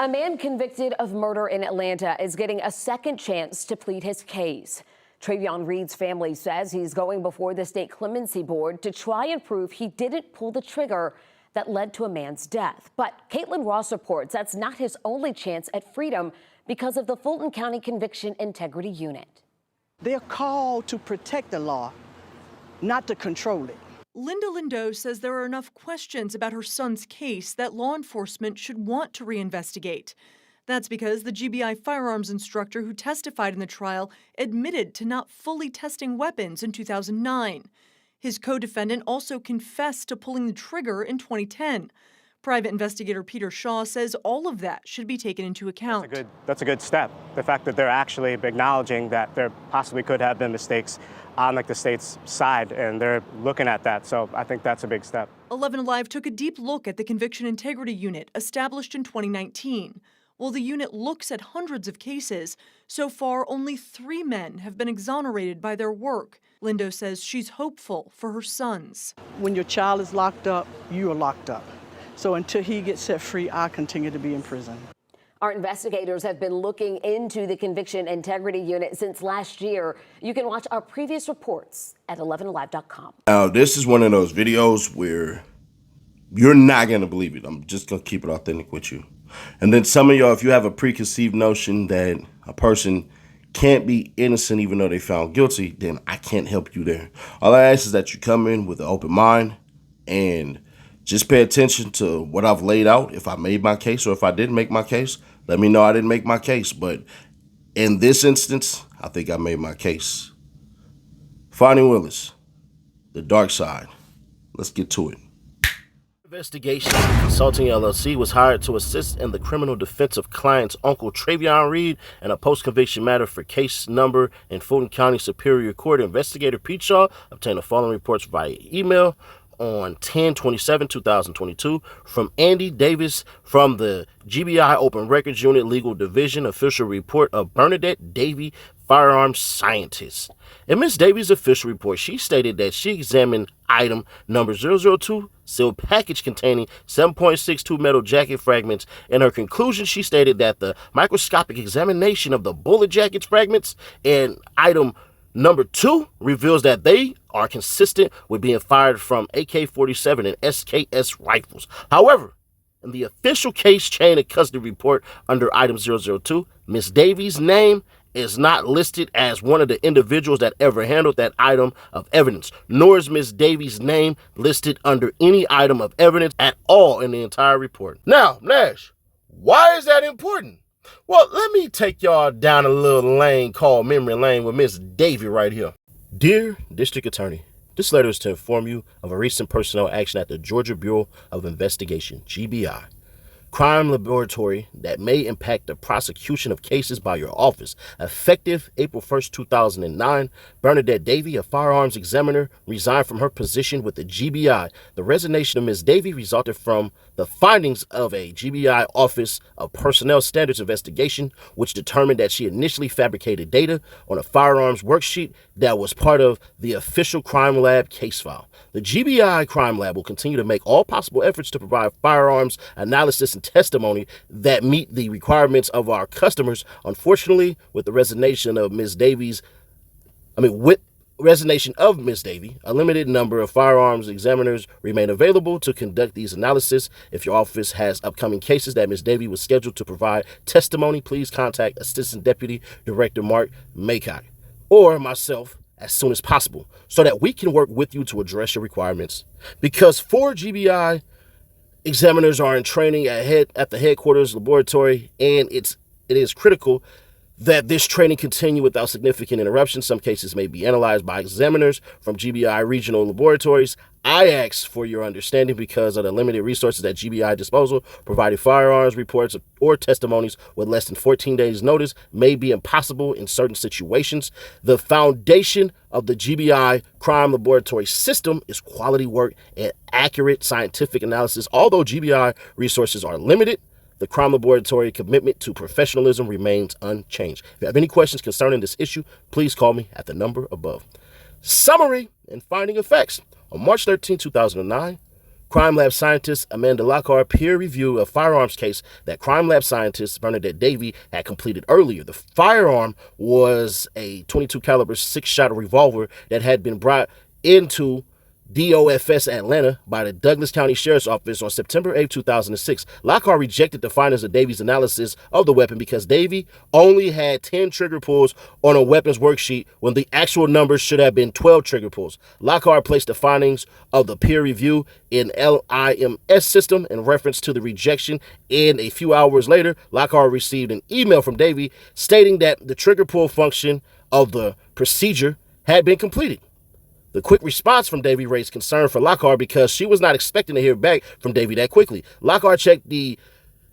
A man convicted of murder in Atlanta is getting a second chance to plead his case. Travion Reed's family says he's going before the state clemency board to try and prove he didn't pull the trigger that led to a man's death. But Caitlin Ross reports that's not his only chance at freedom because of the Fulton County Conviction Integrity Unit. They're called to protect the law, not to control it. Linda Lindo says there are enough questions about her son's case that law enforcement should want to reinvestigate. That's because the GBI firearms instructor who testified in the trial admitted to not fully testing weapons in 2009. His co-defendant also confessed to pulling the trigger in 2010. Private investigator Peter Shaw says all of that should be taken into account. That's a good step. The fact that they're actually acknowledging that there possibly could have been mistakes on the state's side, and they're looking at that. So I think that's a big step. 11 Alive took a deep look at the Conviction Integrity Unit established in 2019. While the unit looks at hundreds of cases, so far only 3 men have been exonerated by their work. Lindo says she's hopeful for her sons. When your child is locked up, you are locked up. So until he gets set free, I continue to be in prison. Our investigators have been looking into the Conviction Integrity Unit since last year. You can watch our previous reports at 11alive.com. Now, this is one of those videos where you're not going to believe it. I'm just going to keep it authentic with you. And then some of y'all, if you have a preconceived notion that a person can't be innocent even though they found guilty, then I can't help you there. All I ask is that you come in with an open mind and just pay attention to what I've laid out. If I made my case or if I didn't make my case, let me know I didn't make my case. But in this instance, I think I made my case. Fani Willis, the dark side. Let's get to it. Investigation Consulting LLC was hired to assist in the criminal defense of client's uncle Travion Reed in a post-conviction matter for case number in Fulton County Superior Court. Investigator Pete Shaw obtained the following reports via email on 10/27/2022 from Andy Davis from the GBI Open Records Unit Legal Division. Official report of Bernadette Davy, firearms scientist. In Ms. Davy's official report, she stated that she examined item number 002, sealed package containing 7.62 metal jacket fragments. In her conclusion, she stated that the microscopic examination of the bullet jackets fragments and item number 2 reveals that they are consistent with being fired from AK-47 and SKS rifles. However, in the official case chain of custody report under item 002, Ms. Davy's name is not listed as one of the individuals that ever handled that item of evidence, nor is Ms. Davy's name listed under any item of evidence at all in the entire report. Now, Nash, why is that important? Well, let me take y'all down a little lane called Memory Lane with Miss Davy right here. Dear District Attorney, this letter is to inform you of a recent personnel action at the Georgia Bureau of Investigation, GBI, crime laboratory that may impact the prosecution of cases by your office. Effective April 1st, 2009, Bernadette Davy, a firearms examiner, resigned from her position with the GBI. The resignation of Ms. Davy resulted from the findings of a GBI Office of Personnel Standards investigation, which determined that she initially fabricated data on a firearms worksheet that was part of the official crime lab case file. The GBI Crime Lab will continue to make all possible efforts to provide firearms analysis and testimony that meet the requirements of our customers. Unfortunately, with the resignation of Ms. Davy, a limited number of firearms examiners remain available to conduct these analysis. If your office has upcoming cases that Ms. Davy was scheduled to provide testimony, please contact Assistant Deputy Director Mark Maycock or myself as soon as possible so that we can work with you to address your requirements. Because 4 GBI examiners are in training at the headquarters laboratory, and it is critical that this training continue without significant interruption. Some cases may be analyzed by examiners from GBI regional laboratories. I ask for your understanding because of the limited resources at GBI disposal. Providing firearms reports or testimonies with less than 14 days notice may be impossible in certain situations. The foundation of the GBI crime laboratory system is quality work and accurate scientific analysis. Although GBI resources are limited, the crime laboratory commitment to professionalism remains unchanged. If you have any questions concerning this issue, please call me at the number above. Summary and finding of facts. On March 13, 2009, Crime Lab scientist Amanda Lockhart peer review a firearms case that Crime Lab scientist Bernadette Davy had completed earlier. The firearm was a .22 caliber 6-shot revolver that had been brought into DOFS Atlanta by the Douglas County Sheriff's Office on September 8, 2006. Lockhart rejected the findings of Davy's analysis of the weapon because Davy only had 10 trigger pulls on a weapons worksheet when the actual numbers should have been 12 trigger pulls. Lockhart placed the findings of the peer review in LIMS system in reference to the rejection, and a few hours later, Lockhart received an email from Davy stating that the trigger pull function of the procedure had been completed. The quick response from Davy raised concern for Lockhart because she was not expecting to hear back from Davy that quickly. Lockhart checked the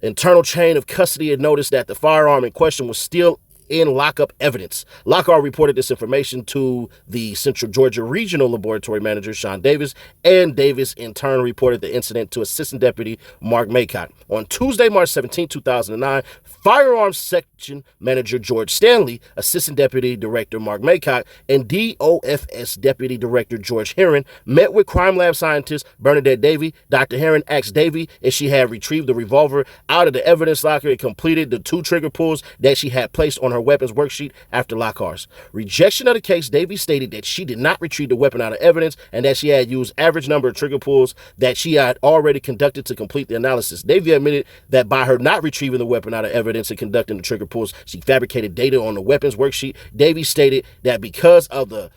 internal chain of custody and noticed that the firearm in question was still in lockup evidence. Lockhart reported this information to the Central Georgia Regional Laboratory Manager, Sean Davis, and Davis in turn reported the incident to Assistant Deputy Mark Maycott. On Tuesday, March 17, 2009, Firearms Section Manager George Stanley, Assistant Deputy Director Mark Maycott, and DOFS Deputy Director George Herron met with Crime Lab scientist Bernadette Davy. Dr. Herron asked Davy if she had retrieved the revolver out of the evidence locker and completed the 2 trigger pulls that she had placed on her weapons worksheet after Lockhart's rejection of the case. Davy stated that she did not retrieve the weapon out of evidence and that she had used average number of trigger pulls that she had already conducted to complete the analysis. Davy admitted that by her not retrieving the weapon out of evidence and conducting the trigger pulls, she fabricated data on the weapons worksheet. Davy stated that because of the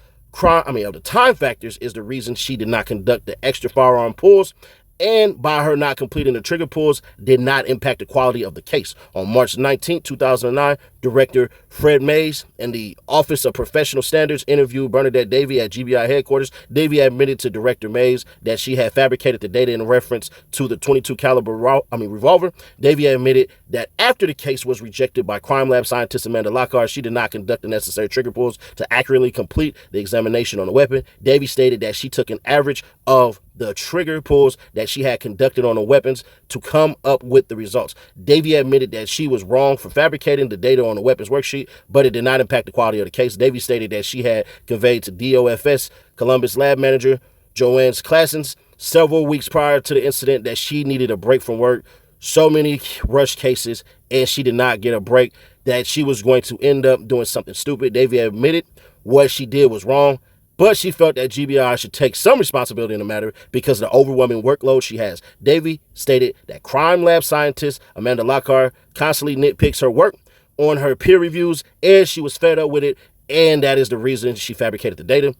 time factors is the reason she did not conduct the extra firearm pulls, and by her not completing the trigger pulls did not impact the quality of the case. On March 19, 2009, Director Fred Mays and the Office of Professional Standards interviewed Bernadette Davy at GBI headquarters. Davy admitted to Director Mays that she had fabricated the data in reference to the .22 caliber revolver. Davy admitted that after the case was rejected by Crime Lab scientist Amanda Lockhart, she did not conduct the necessary trigger pulls to accurately complete the examination on the weapon. Davy stated that she took an average of the trigger pulls that she had conducted on the weapons to come up with the results. Davy admitted that she was wrong for fabricating the data on the weapons worksheet, but it did not impact the quality of the case. Davy stated that she had conveyed to DOFS Columbus lab manager Joanne Classens several weeks prior to the incident that she needed a break from work. So many rush cases, and she did not get a break, that she was going to end up doing something stupid. Davy admitted what she did was wrong, but she felt that GBI should take some responsibility in the matter because of the overwhelming workload she has. Davy stated that Crime Lab scientist Amanda Lockhart constantly nitpicks her work on her peer reviews, and she was fed up with it, and that is the reason she fabricated the data.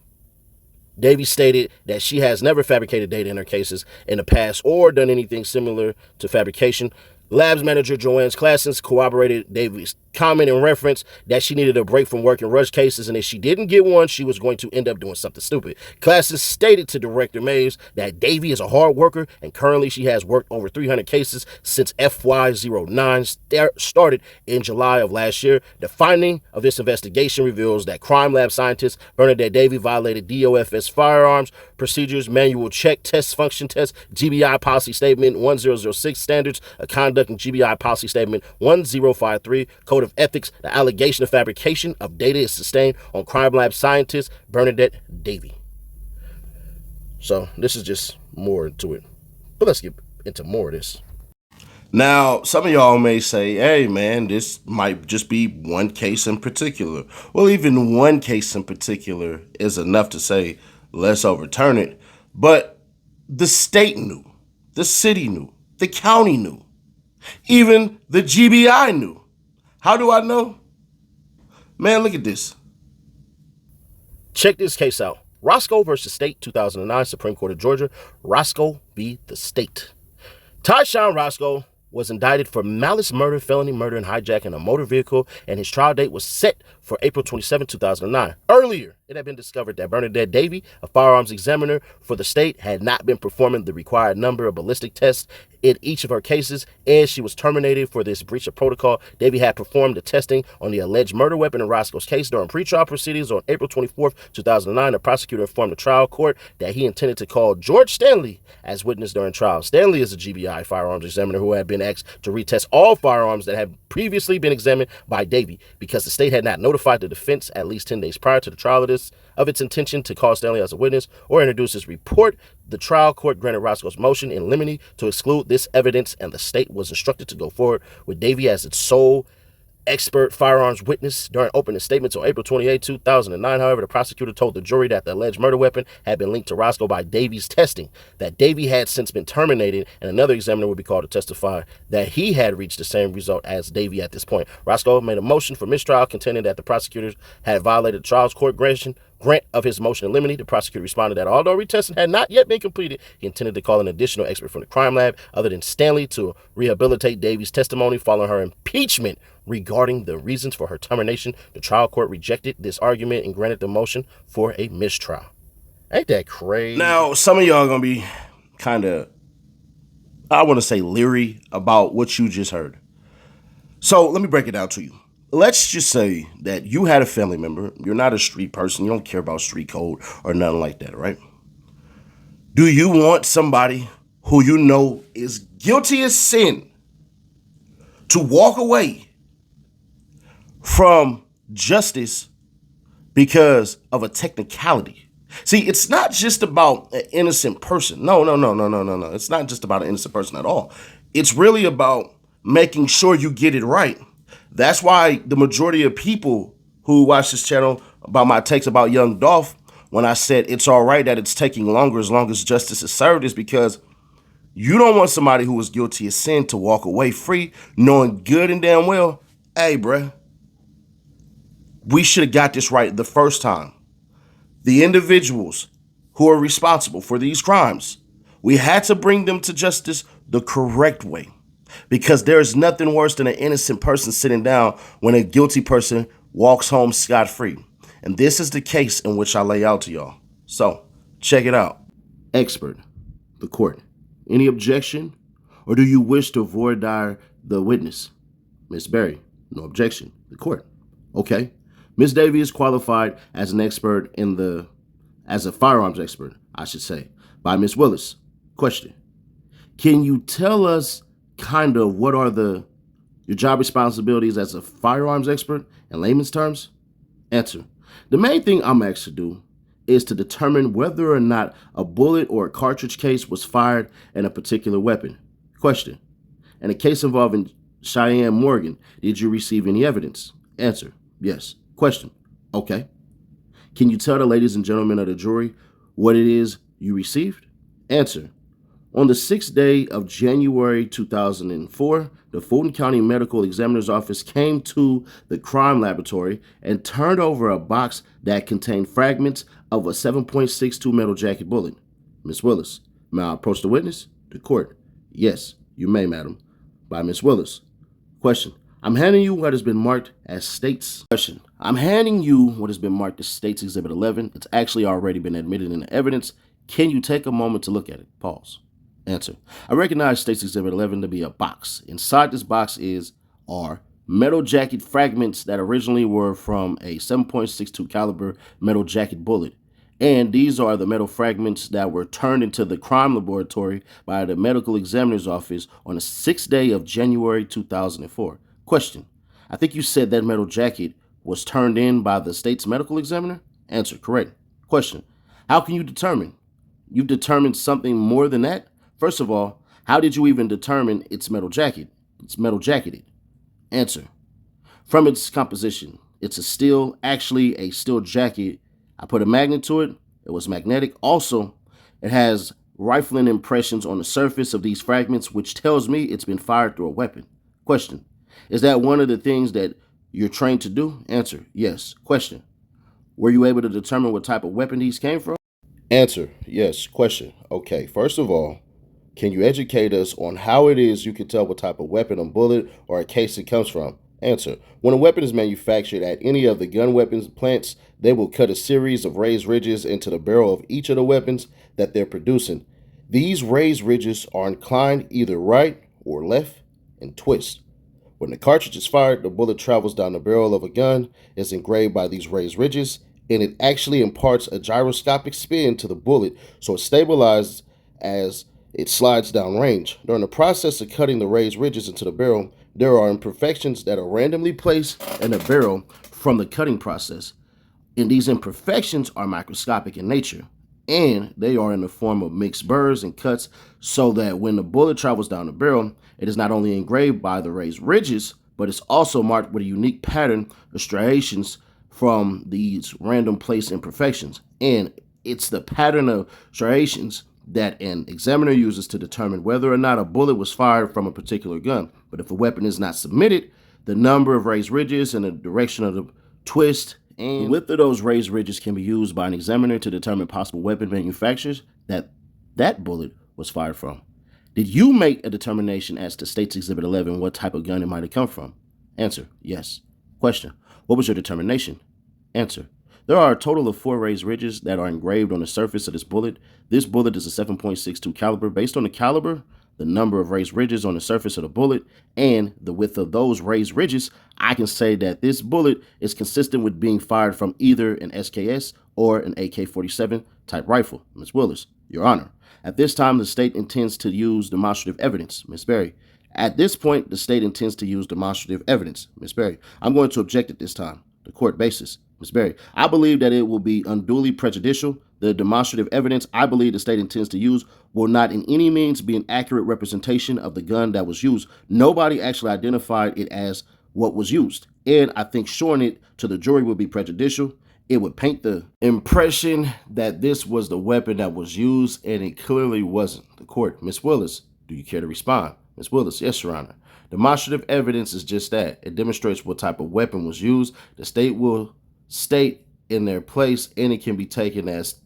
Davy stated that she has never fabricated data in her cases in the past or done anything similar to fabrication. Labs manager Joanne Classens corroborated Davy's comment in reference that she needed a break from work in rush cases, and if she didn't get one, she was going to end up doing something stupid. Classens stated to Director Mays that Davy is a hard worker, and currently she has worked over 300 cases since FY09 started in July of last year. The finding of this investigation reveals that Crime Lab scientist Bernadette Davy violated DOFS firearms procedures, manual check, test function test, GBI policy statement 1006 standards of conduct, and GBI policy statement 1053 code of ethics. The allegation of fabrication of data is sustained on Crime Lab scientist Bernadette Davy. So this is just more to it, but let's get into more of this. Now, some of y'all may say, hey, man, this might just be one case in particular. Well, even one case in particular is enough to say, let's overturn it. But the state knew, the city knew, the county knew, even the GBI knew. How do I know? Man, look at this. Check this case out. Roscoe versus State, 2009, Supreme Court of Georgia. Roscoe v. the State. Tyshawn Roscoe was indicted for malice murder, felony murder, and hijacking a motor vehicle, and his trial date was set for April 27, 2009. Earlier, it had been discovered that Bernadette Davy, a firearms examiner for the state, had not been performing the required number of ballistic tests in each of her cases, and she was terminated for this breach of protocol. Davy had performed the testing on the alleged murder weapon in Roscoe's case during pretrial proceedings on April 24, 2009. The prosecutor informed the trial court that he intended to call George Stanley as witness during trial. Stanley is a GBI firearms examiner who had been asked to retest all firearms that had previously been examined by Davy because the state had not notified the defense at least 10 days prior to the trial of this. of its intention to call Stanley as a witness or introduce his report, the trial court granted Roscoe's motion in limine to exclude this evidence, and the state was instructed to go forward with Davy as its sole expert firearms witness during opening statements on April 28, 2009. However, the prosecutor told the jury that the alleged murder weapon had been linked to Roscoe by Davy's testing, that Davy had since been terminated, and another examiner would be called to testify that he had reached the same result as Davy at this point. Roscoe made a motion for mistrial, contending that the prosecutors had violated the trial's court grant of his motion in limine. The prosecutor responded that although retesting had not yet been completed, he intended to call an additional expert from the crime lab other than Stanley to rehabilitate Davy's testimony following her impeachment regarding the reasons for her termination. The trial court rejected this argument and granted the motion for a mistrial. Ain't that crazy? Now, some of y'all are going to be kind of, I want to say, leery about what you just heard. So let me break it down to you. Let's just say that you had a family member. You're not a street person. You don't care about street code or nothing like that, right? Do you want somebody who you know is guilty as sin to walk away from justice because of a technicality? See, it's not just about an innocent person. No. It's not just about an innocent person at all. It's really about making sure you get it right. That's why the majority of people who watch this channel about my takes about young Dolph, when I said it's all right that it's taking longer as long as justice is served, is because you don't want somebody who was guilty of sin to walk away free, knowing good and damn well, hey, bruh, we should have got this right the first time. The individuals who are responsible for these crimes, we had to bring them to justice the correct way. Because there is nothing worse than an innocent person sitting down when a guilty person walks home scot-free. And this is the case in which I lay out to y'all. So, check it out. Expert, the court. Any objection? Or do you wish to voir dire the witness? Miss Berry, no objection. The court. Okay. Miss Davy is qualified as an expert as a firearms expert, I should say, by Miss Willis. Question. Can you tell us kind of what are your job responsibilities as a firearms expert in layman's terms? Answer. The main thing I'm asked to do is to determine whether or not a bullet or a cartridge case was fired in a particular weapon. Question. In a case involving Cheyenne Morgan, did you receive any evidence? Answer. Yes. Question. Okay. Can you tell the ladies and gentlemen of the jury what it is you received? Answer. On the 6th day of January 2004, the Fulton County Medical Examiner's Office came to the crime laboratory and turned over a box that contained fragments of a 7.62 metal jacket bullet. Miss Willis, may I approach the witness? The court. Yes, you may, madam. By Miss Willis. Question. I'm handing you what has been marked as State's. Question. I'm handing you what has been marked as State's Exhibit 11. It's actually already been admitted into evidence. Can you take a moment to look at it? Pause. Answer. I recognize State's Exhibit 11 to be a box. Inside this box are metal jacket fragments that originally were from a 7.62 caliber metal jacket bullet. And these are the metal fragments that were turned into the crime laboratory by the medical examiner's office on the 6th day of January 2004. Question. I think you said that metal jacket was turned in by the state's medical examiner? Answer. Correct. Question. How can you determine? You've determined something more than that? First of all, how did you even determine it's metal jacket? It's metal jacketed. Answer. From its composition, it's actually a steel jacket. I put a magnet to it. It was magnetic. Also, it has rifling impressions on the surface of these fragments, which tells me it's been fired through a weapon. Question. Is that one of the things that you're trained to do? Answer. Yes. Question. Were you able to determine what type of weapon these came from? Answer. Yes. Question. Okay. First of all, can you educate us on how it is you can tell what type of weapon, a bullet, or a case it comes from? Answer. When a weapon is manufactured at any of the gun weapons plants, they will cut a series of raised ridges into the barrel of each of the weapons that they're producing. These raised ridges are inclined either right or left and twist. When the cartridge is fired, the bullet travels down the barrel of a gun, is engraved by these raised ridges, and it actually imparts a gyroscopic spin to the bullet, so it stabilizes as it slides down range. During the process of cutting the raised ridges into the barrel, there are imperfections that are randomly placed in the barrel from the cutting process. And these imperfections are microscopic in nature, and they are in the form of mixed burrs and cuts, so that when the bullet travels down the barrel, it is not only engraved by the raised ridges, but it's also marked with a unique pattern of striations from these random place imperfections. And it's the pattern of striations that an examiner uses to determine whether or not a bullet was fired from a particular gun. But if the weapon is not submitted, the number of raised ridges and the direction of the twist and width of those raised ridges can be used by an examiner to determine possible weapon manufacturers that bullet was fired from. Did you make a determination as to State's Exhibit 11 what type of gun it might have come from? Answer, yes. Question, what was your determination? Answer, there are a total of 4 raised ridges that are engraved on the surface of this bullet. This bullet is a 7.62 caliber. Based on the caliber, the number of raised ridges on the surface of the bullet, and the width of those raised ridges, I can say that this bullet is consistent with being fired from either an SKS or an AK-47 type rifle. Ms. Willis, Your Honor, at this time, the state intends to use demonstrative evidence. Ms. Berry, at this point, the state intends to use demonstrative evidence. Ms. Berry, I'm going to object at this time. The court basis. Ms. Berry, I believe that it will be unduly prejudicial. The demonstrative evidence I believe the state intends to use will not in any means be an accurate representation of the gun that was used. Nobody actually identified it as what was used, and I think showing it to the jury would be prejudicial. It would paint the impression that this was the weapon that was used, and it clearly wasn't. The court. Ms. Willis, do you care to respond? Ms. Willis, yes, Your Honor. Demonstrative evidence is just that. It demonstrates what type of weapon was used. The state will state in their place, and it can be taken as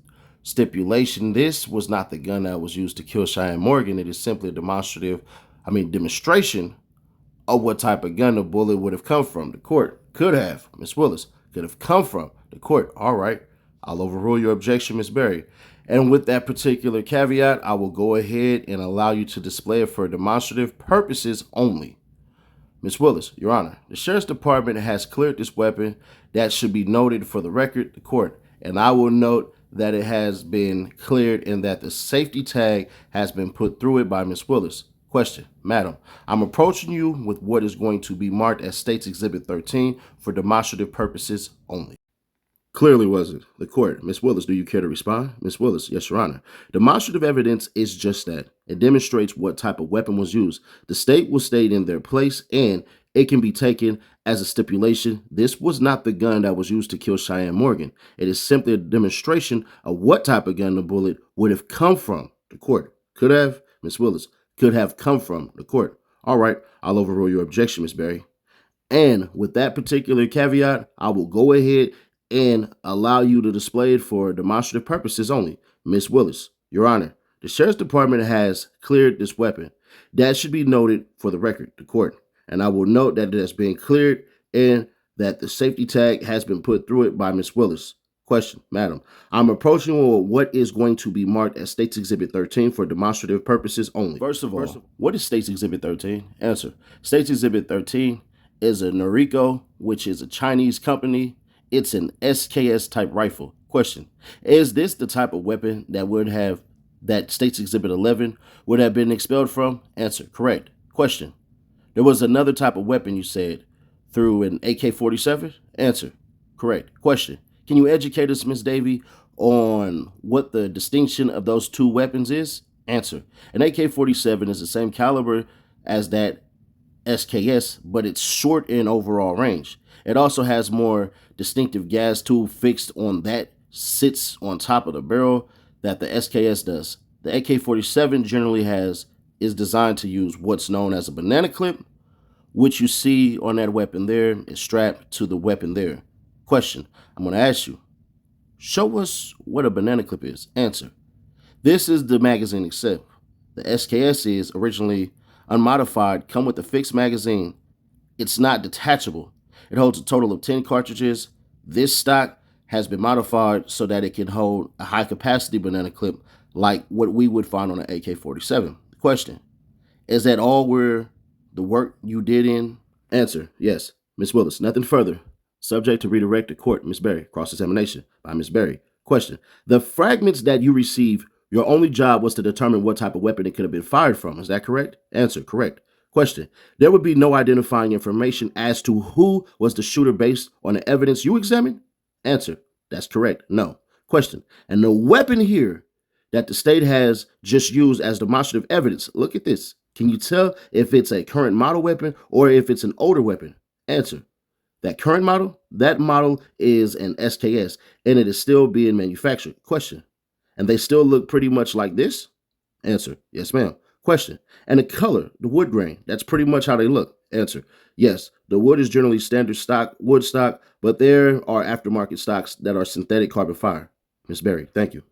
stipulation. This was not the gun that was used to kill Cheyenne Morgan. It is simply a demonstration of what type of gun the bullet would have come from. The court could have, Ms. Willis, could have come from. The court, all right, I'll overrule your objection, Ms. Berry. And with that particular caveat, I will go ahead and allow you to display it for demonstrative purposes only. Ms. Willis, Your Honor, the Sheriff's Department has cleared this weapon. That should be noted for the record, the court. And I will note that it has been cleared and that the safety tag has been put through it by Ms. Willis. Question, Madam, I'm approaching you with what is going to be marked as State's Exhibit 13 for demonstrative purposes only. Clearly wasn't. The court. Ms. Willis, do you care to respond? Ms. Willis, yes, Your Honor. Demonstrative evidence is just that. It demonstrates what type of weapon was used. The state will state in their place, and it can be taken as a stipulation. This was not the gun that was used to kill Cheyenne Morgan. It is simply a demonstration of what type of gun the bullet would have come from. The court. Could have, Ms. Willis, could have come from. The court. All right, I'll overrule your objection, Ms. Berry. And with that particular caveat, I will go ahead and allow you to display it for demonstrative purposes only. Ms. Willis, Your Honor, the Sheriff's Department has cleared this weapon. That should be noted for the record, the court. And I will note that it has been cleared and that the safety tag has been put through it by Ms. Willis. Question, Madam, I'm approaching what is going to be marked as State's Exhibit 13 for demonstrative purposes only. First of all, what is State's Exhibit 13? Answer, State's Exhibit 13 is a Noriko, which is a Chinese company. It's an SKS type rifle. Question, is this the type of weapon that State's Exhibit 11 would have been expelled from? Answer, correct. Question, there was another type of weapon you said through an AK-47? Answer, correct. Question, can you educate us, Ms. Davy, on what the distinction of those two weapons is? Answer, an AK-47 is the same caliber as that SKS, but it's short in overall range. It also has more distinctive gas tube fixed on that sits on top of the barrel that the SKS does. The AK-47 generally is designed to use what's known as a banana clip, which you see on that weapon there is strapped to the weapon there. Question, I'm going to ask you, show us what a banana clip is. Answer, this is the magazine itself. The SKS is originally unmodified, come with a fixed magazine. It's not detachable. It holds a total of 10 cartridges. This stock has been modified so that it can hold a high capacity banana clip like what we would find on an AK-47. Question, is that all where the work you did in? Answer, yes. Ms. Willis, nothing further. Subject to redirect to court, Ms. Berry. Cross-examination by Ms. Berry. Question, the fragments that you received, your only job was to determine what type of weapon it could have been fired from. Is that correct? Answer, correct. Question, there would be no identifying information as to who was the shooter based on the evidence you examined? Answer, That's correct. No. Question. And the weapon here that the state has just used as demonstrative evidence, look at this. Can you tell if it's a current model weapon or if it's an older weapon? Answer. That current model, that model is an SKS, and it is still being manufactured. Question. And they still look pretty much like this? Answer. Yes, ma'am. Question. And the color, the wood grain, that's pretty much how they look. Answer. Yes, the wood is generally standard stock, wood stock, but there are aftermarket stocks that are synthetic carbon fiber. Ms. Berry, thank you.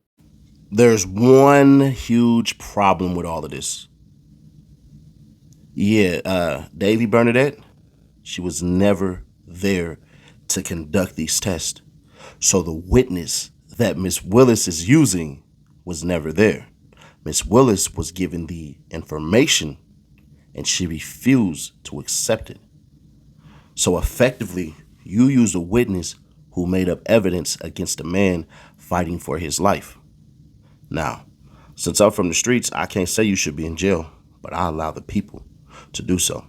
There's one huge problem with all of this. Yeah, Davy Bernadette, she was never there to conduct these tests. So the witness that Miss Willis is using was never there. Miss Willis was given the information and she refused to accept it. So effectively, you used a witness who made up evidence against a man fighting for his life. Now, since I'm from the streets, I can't say you should be in jail, but I allow the people to do so.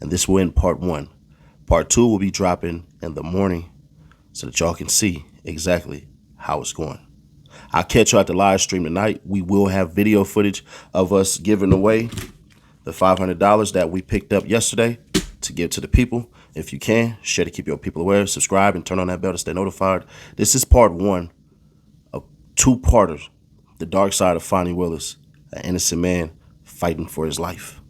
And this will end part 1. Part 2 will be dropping in the morning so that y'all can see exactly how it's going. I'll catch you at the live stream tonight. We will have video footage of us giving away the $500 that we picked up yesterday to give to the people. If you can, share to keep your people aware, subscribe, and turn on that bell to stay notified. This is part 1 of 2-parters, the dark side of Fani Willis, an innocent man fighting for his life.